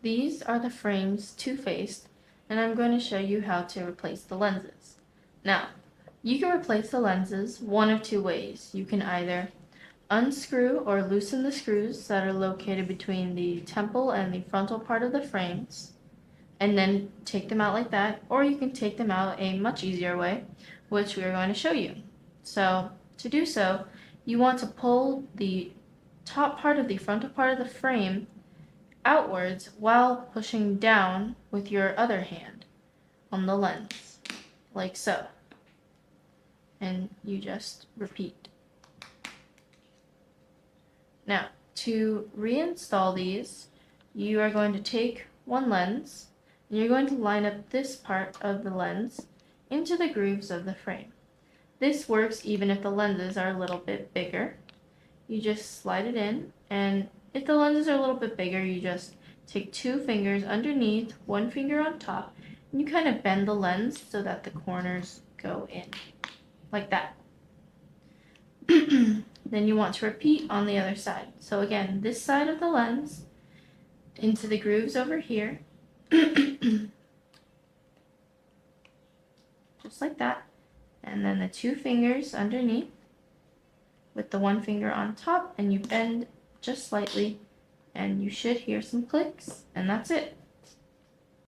These are the frames two-faced, and I'm going to show you how to replace the lenses. Now, you can replace the lenses one of two ways. You can either unscrew or loosen the screws that are located between the temple and the frontal part of the frames, and then take them out like that, or you can take them out a much easier way, which we are going to show you. So, to do so, you want to pull the top part of the frontal part of the frame outwards while pushing down with your other hand on the lens, like so. And you just repeat. Now, to reinstall these, you are going to take one lens, and you're going to line up this part of the lens into the grooves of the frame. This works even if the lenses are a little bit bigger. You just slide it in, and if the lenses are a little bit bigger, you just take two fingers underneath, one finger on top, and you kind of bend the lens so that the corners go in, like that. Then you want to repeat on the other side. So again, this side of the lens, into the grooves over here, just like that, and then the two fingers underneath, with the one finger on top, and you bend just slightly, and you should hear some clicks, and that's it.